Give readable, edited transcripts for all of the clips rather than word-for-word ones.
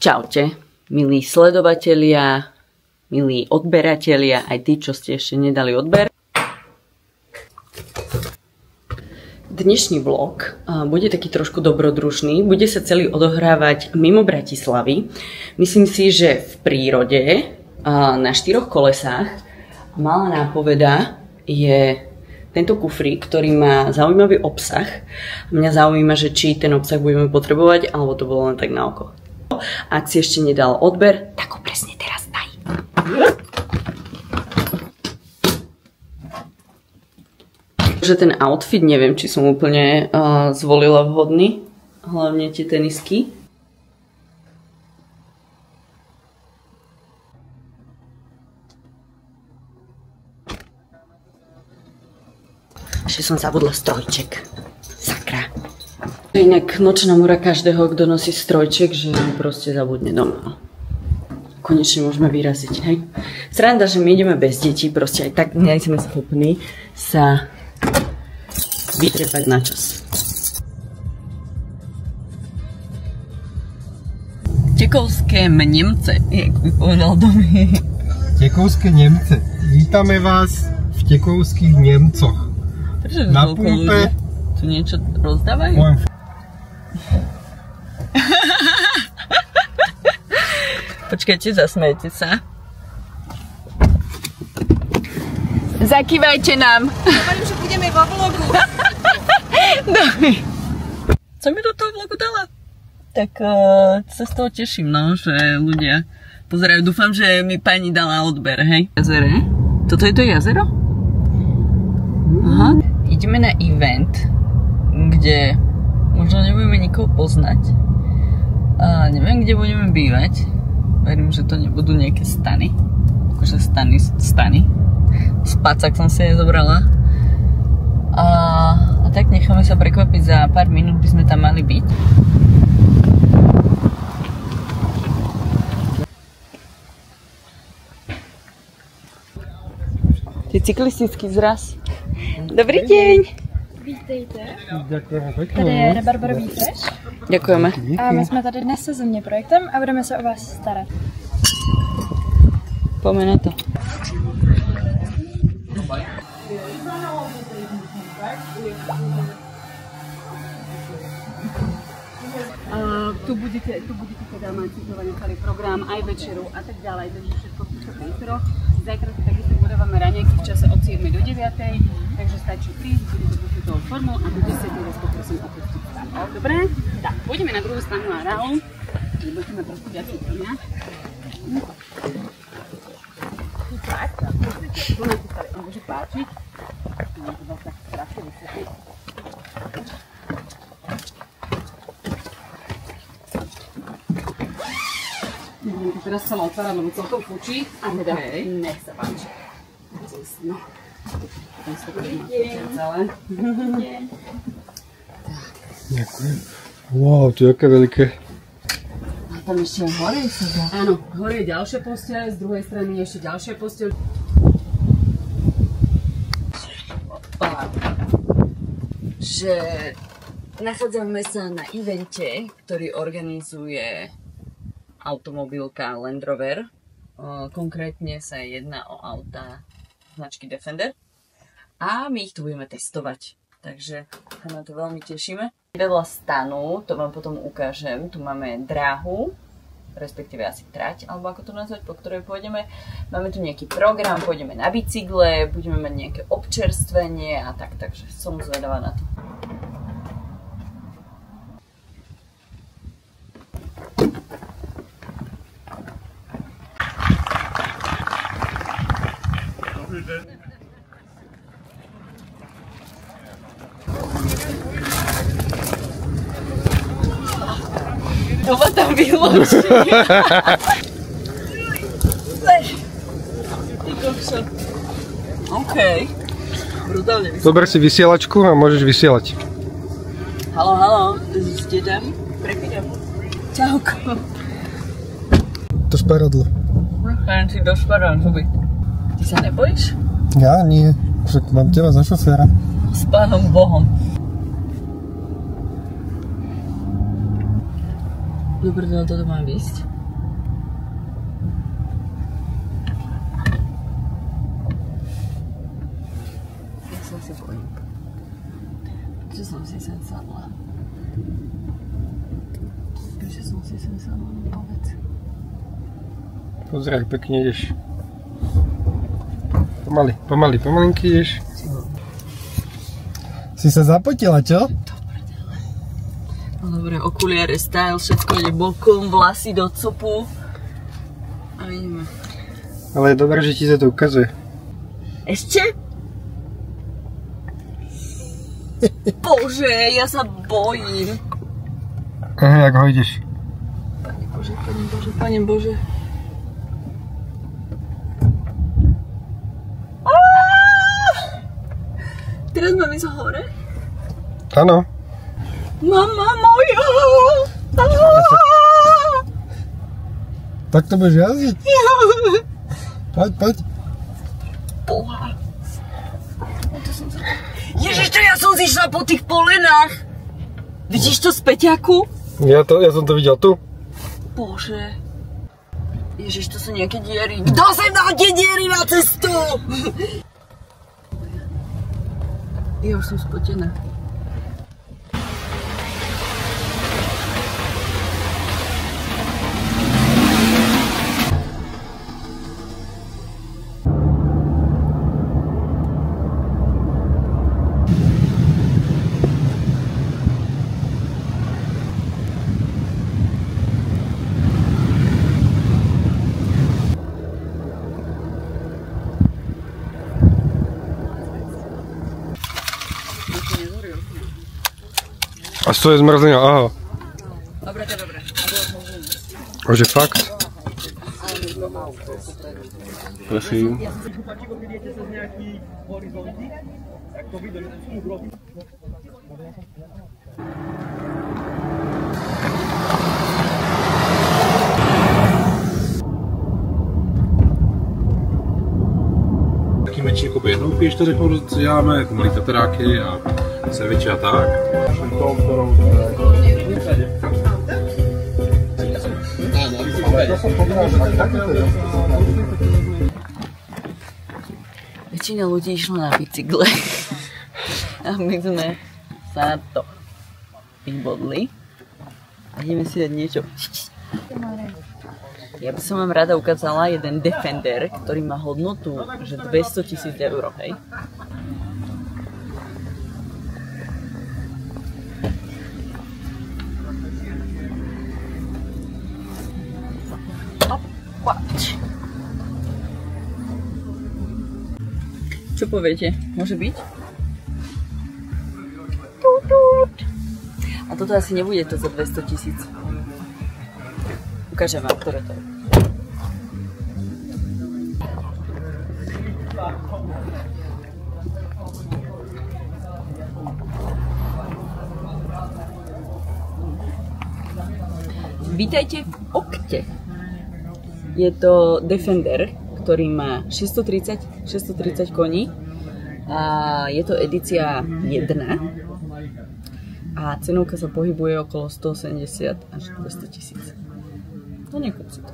Čaute, milí sledovatelia, milí odberatelia, aj tí, čo ste ešte nedali odber. Dnešný vlog bude taký trošku dobrodružný, bude sa celý odohrávať mimo Bratislavy. Myslím si, že v prírode, na 4 kolesách. Malá nápoveda je tento kufrík, ktorý má zaujímavý obsah. Mňa zaujíma, že či ten obsah budeme potrebovať, alebo to bolo len tak na oko. Ak si ešte nedal odber, tak ho presne teraz daj. Že ten outfit, neviem, či som úplne zvolila vhodný. Hlavne tie tenisky. Ešte som zabudla strojček. Sakra. Inak nočná mora každého, kto nosí strojček, že proste zabudne doma. Konečne môžeme vyraziť, hej. Sranda, že my ideme bez detí, proste aj tak nie sme schopní sa vytrepať na čas. Tekovské Nemce, jak by povedal Domi. Tekovské Nemce. Vítame vás v Tekovských Nemcoch. Prečo na pumpe tu niečo rozdávajú? Počkajte, zasmejte sa. Zakývajte nám. Hovorím, že budeme vo vlogu. Dobre. Co mi do toho vlogu dala? Tak sa z toho teším, no, že ľudia pozerajú. Dúfam, že mi pani dala odber, hej? Jazere? Toto je to jazero? Aha. Ideme na event, kde možno nebudeme nikoho poznať. A neviem, kde budeme bývať. Verím, že to nebudú nejaké stany. Akože stany. Spacák som si nezobrala. A tak necháme sa prekvapiť, za pár minút by sme tam mali byť. To je cyklistický zraz. Dobrý deň. Vítejte. Ďakujeme pekne. Tady je rabarbarový fresh. Ďakujeme. A my jsme tady dnes se země projektem a budeme se o vás starat. Poďme na to. Tu budete teda mať citovaný celý program, aj večeru a tak ďalej, takže všetko prístro. Zajtra si takisto budávame raňajky v čase od 7 do 9, takže stačí prísť, budete počutovou formou a do 10 vás poprosím opustiť stánok. Dobre? Tak, pôjdeme na druhú stranu areálu, kde budeme trošku viac utrňať. Tu nám sa môže páčiť. Mám to vás tak strašne vysvetliť. Budem to teraz celé otvárať, lebo celkom fučí. A teda, nech sa páči. No. Potom si to budeme celé. Ďakujem. Wow, to je aké veľké. A tam ešte hore sú. Áno, hore je ďalšia posteľ, z druhej strany je ešte ďalšia posteľ. Že nachádzame sa na evente, ktorý organizuje automobilka Land Rover. Konkrétne sa jedná o auta značky Defender. A my ich tu budeme testovať. Takže sa na to veľmi tešíme. Vedľa stanu, to vám potom ukážem, tu máme dráhu, respektíve asi trať, alebo ako to nazvať, po ktorej pôjdeme. Máme tu nejaký program, pôjdeme na bicykle, budeme mať nejaké občerstvenie a tak, takže som zvedavá na to. To ma tam vyloží. OK. Brutálne vysielač. Zober si vysielačku a môžeš vysielať. Haló, zdedám. Prekýďam. Čauko. To šparadlo. Pánem si došparám zuby. Ty sa nebojíš? Ja nie. Však mám teba za šoféra. S pánom Bohom. Dobre, toto mám ísť. Ja sa si bojím. Prečo som si sem sadla? Prečo som si sem sadla? Povedz. Pozri, ak pekne ideš. Pomalinky ideš. Si sa zapotila, čo? No dobre, okuliare, style, všetko ide bokom, vlasy do copu. A ideme. Ale je dobré, že ti sa to ukazuje. Ešte? Bože, ja sa bojím. Jak ho ideš? Pane Bože, Pane Bože, Pane Bože. Teraz mám ísť hore? Áno. Mama moja! Tak to budeš jazdiť? Poď. Boha. Ježiš, to ja som zišla po tých polenách. Vidíš to z Peťaku? Ja som to videl tu. Bože. Ježiš, to sú nejaké diery. Kto sem dal tie diery na cestu? Ja už som spotená. A to je zmrzlina, aha. Dobre, to je dobré. A že fakt? Prosím. Taky menší jako jednou pěš, to řeknu, děláme jako malý tateráky a seviče a tak. Väčšina ľudí išla na bicykle a my sme sa na to vybodli a ideme si dať niečo. Ja by som vám rada ukázala jeden Defender, ktorý má hodnotu že 200 000 eur, hej. Čo poviete? Môže byť? A toto asi nebude to za 200 000. Ukážem vám, ktoré to je. Vítajte v Okte. Je to Defender, ktorý má 630 koní a je to edícia 1 a cenovka sa pohybuje okolo 170 až 200 000. No nekúp si to.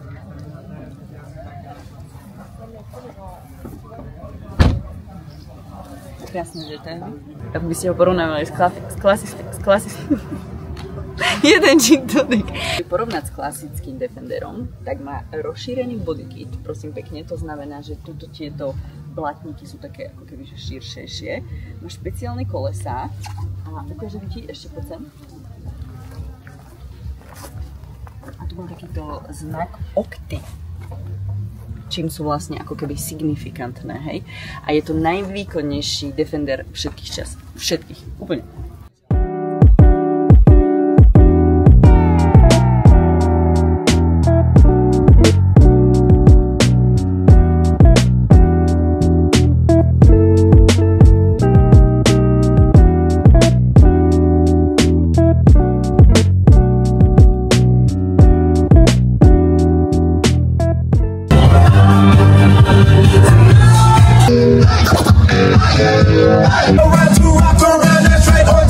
Krásne detaily. Ak by ste ho porovnávali s klasickým jeden gin tonic. Porovnať s klasickým Defenderom, tak má rozšírený bodykit, prosím pekne, to znamená, že tuto tieto blatníky sú také ako keby širšejšie. Má špeciálne kolesá a ukážem ti ešte poď sem. A tu mám takýto znak Okty, čím sú vlastne ako keby signifikantné, hej. A je to najvýkonnejší Defender všetkých čas. Všetkých, úplne. Around to wrap around and straight on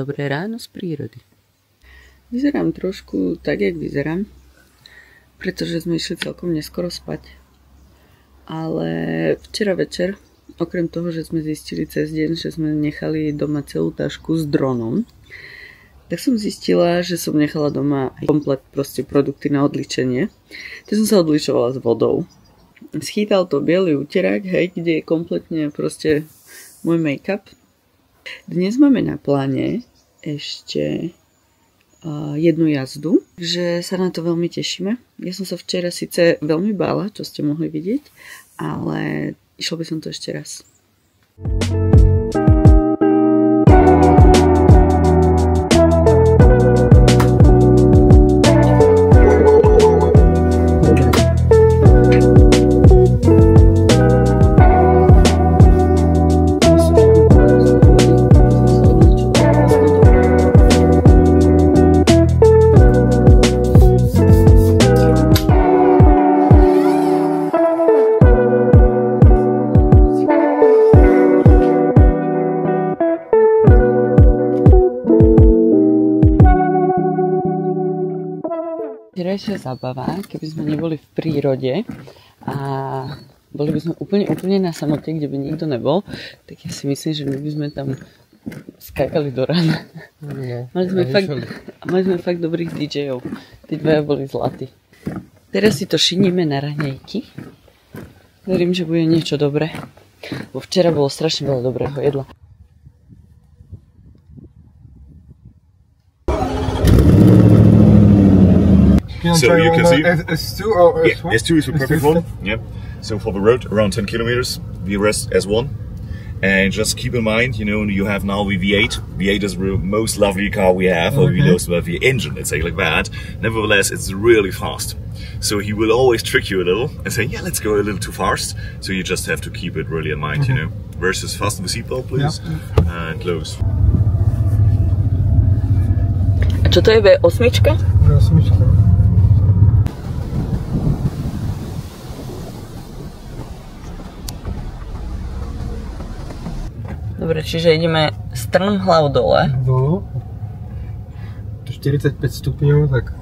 Dobré ráno z prírody. Vyzerám trošku tak, jak vyzerám, pretože sme išli celkom neskoro spať. Ale včera večer, okrem toho, že sme zistili cez deň, že sme nechali doma celú tašku s dronom, tak som zistila, že som nechala doma aj komplet proste produkty na odličenie. Tak som sa odličovala s vodou. Schýtal to biely úterák, hej, kde je kompletne proste môj make-up. Dnes máme na pláne ešte jednu jazdu, že sa na to veľmi tešíme. Ja som sa včera síce veľmi bála, čo ste mohli vidieť, ale išlo by som to ešte raz. Včerajšia zábava, keby sme neboli v prírode a boli by sme úplne na samote, kde by nikto nebol, tak ja si myslím, že my by sme tam skákali do rána. No, mali sme fakt dobrých DJov. Tí dvaja boli zlatí. Teraz si to šiníme na raňajky. Verím, že bude niečo dobré. Bo včera bolo strašne veľa dobrého jedla. So you can see S2 or S1? S2 is the perfect one. Yeah. So for the road around 10 kilometers, we rest S1. And just keep in mind, you know, you have now the V8. V8 is the most lovely car we have, or we know about the engine, let's say like that. Nevertheless, it's really fast. So he will always trick you a little and say, yeah, let's go a little too fast. So you just have to keep it really in mind, you know. Versus fasten the seatbelt, please. Yeah. And close. A čo to je V8? V8. Dobre, čiže ideme strm hlav dole. Dolu. 45 stupňov, tak...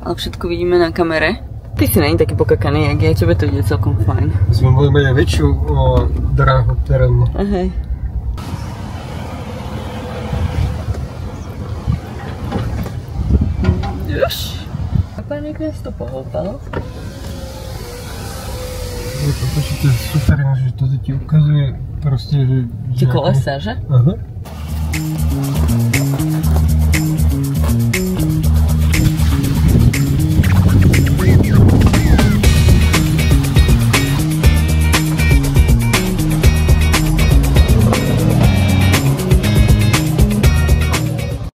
Ale všetko vidíme na kamere. Ty si není taký pokakaný, jak ja, tebe to ide celkom fajn. Sme mohli mať aj väčšiu dráhu terénnu. Hej. Už. A pán, jak nás to pohopalo? To je super, že to ti ukazuje proste, že... Ty kolesa, že? Aha.